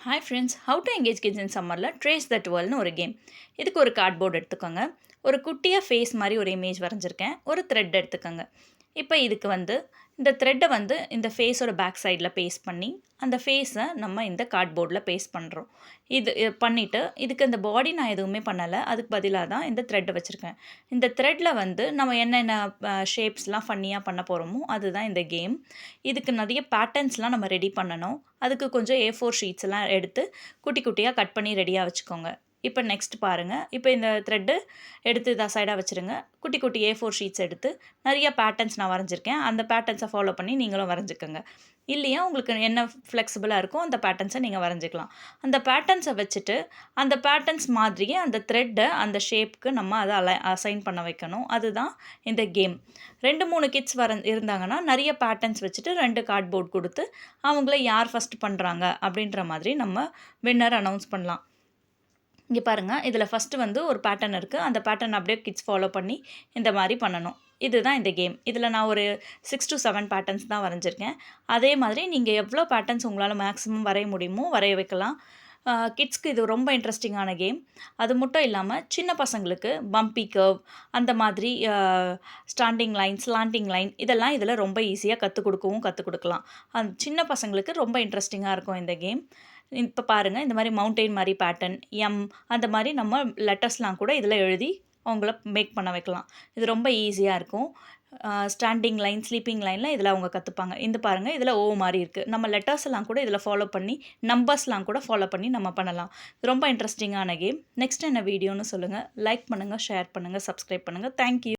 Hi friends, how to engage kids இன் சம்மரில் trace that வேர்ல்ட்னு ஒரு game. இதுக்கு ஒரு கார்ட்போர்டு எடுத்துக்கோங்க. ஒரு குட்டியாக ஃபேஸ் மாதிரி ஒரு இமேஜ் வரைஞ்சிருக்கேன். ஒரு த்ரெட் எடுத்துக்கோங்க. இப்போ இதுக்கு இந்த த்ரெட்டை இந்த ஃபேஸோட பேக் சைடில் பேஸ்ட் பண்ணி அந்த ஃபேஸை நம்ம இந்த கார்ட்போர்டில் பேஸ்ட் பண்ணுறோம். இது பண்ணிவிட்டு இதுக்கு இந்த பாடி நான் எதுவுமே பண்ணலை. அதுக்கு பதிலாக தான் இந்த த்ரெட்டை வச்சுருக்கேன். இந்த த்ரெட்டில் நம்ம என்னென்ன ஷேப்ஸ்லாம் ஃபன்னியாக பண்ண போகிறோமோ அதுதான் இந்த கேம். இதுக்கு நிறைய பேட்டர்ன்ஸ்லாம் நம்ம ரெடி பண்ணணும். அதுக்கு கொஞ்சம் A4 ஷீட்ஸ் எல்லாம் எடுத்து குட்டி குட்டியாக கட் பண்ணி ரெடியாக வச்சுக்கோங்க. இப்போ நெக்ஸ்ட் பாருங்கள். இப்போ இந்த த்ரெட்டு எடுத்து சைடாக வச்சுருங்க. குட்டி குட்டி A4 ஷீட்ஸ் எடுத்து நிறைய பேட்டர்ன்ஸ் நான் வரைஞ்சிருக்கேன். அந்த பேட்டர்ன்ஸை ஃபாலோ பண்ணி நீங்களும் வரைஞ்சிக்கோங்க. இல்லையா உங்களுக்கு என்ன ஃப்ளெக்சிபிளாக இருக்கோ அந்த பேட்டர்ன்ஸை நீங்கள் வரைஞ்சிக்கலாம். அந்த பேட்டர்ன்ஸை வச்சுட்டு அந்த பேட்டர்ன்ஸ் மாதிரியே அந்த த்ரெட்டை அந்த ஷேப்புக்கு நம்ம அதை அசைன் பண்ண வைக்கணும். அதுதான் இந்த கேம். 2-3 கிட்ஸ் இருந்தாங்கன்னா நிறைய பேட்டர்ன்ஸ் வச்சுட்டு 2 கார்ட்போர்ட் கொடுத்து அவங்கள யார் ஃபஸ்ட் பண்ணுறாங்க அப்படின்ற மாதிரி நம்ம வின்னர் அனௌன்ஸ் பண்ணலாம். இங்கே பாருங்கள், இதில் ஃபஸ்ட்டு ஒரு பேட்டர்ன் இருக்குது. அந்த பேட்டர்ன் அப்படியே கிட்ஸ் ஃபாலோ பண்ணி இந்த மாதிரி பண்ணணும். இதுதான் இந்த கேம். இதில் நான் ஒரு 6 to 7 பேட்டர்ன்ஸ் தான் வரைஞ்சிருக்கேன். அதே மாதிரி நீங்கள் எவ்வளோ பேட்டர்ன்ஸ் உங்களால் மேக்ஸிமம் வரைய முடியுமோ வரைய வைக்கலாம். கிட்ஸ்க்கு இது ரொம்ப இன்ட்ரெஸ்டிங்கான கேம். அது மட்டும் இல்லாமல் சின்ன பசங்களுக்கு பம்பி கர்வ், அந்த மாதிரி ஸ்டாண்டிங் லைன், ஸ்லாண்டிங் லைன் இதெல்லாம் இதில் ரொம்ப ஈஸியாக கற்றுக் கொடுக்கலாம். சின்ன பசங்களுக்கு ரொம்ப இன்ட்ரெஸ்டிங்காக இருக்கும் இந்த கேம். இப்போ பாருங்கள், இந்த மாதிரி மவுண்டெயின் மாதிரி பேட்டர்ன், அந்த மாதிரி நம்ம லெட்டர்ஸ்லாம் கூட இதில் எழுதி அவங்கள மேக் பண்ண வைக்கலாம். இது ரொம்ப ஈஸியாக இருக்கும். ஸ்டாண்டிங் லைன், ஸ்லீப்பிங் லைனில் இதில் அவங்க கற்றுப்பாங்க. இந்த பாருங்கள், இதில் ஓ மாதிரி இருக்குது. நம்ம லெட்டர்ஸ் எல்லாம் கூட இதில் ஃபாலோ பண்ணி நம்பர்ஸ்லாம் கூட ஃபாலோ பண்ணி நம்ம பண்ணலாம். ரொம்ப இன்ட்ரெஸ்டிங்கான கேம். நெக்ஸ்ட் என்ன வீடியோன்னு சொல்லுங்கள். லைக் பண்ணுங்கள், ஷேர் பண்ணுங்கள், சப்ஸ்கிரைப் பண்ணுங்கள். தேங்க்யூ.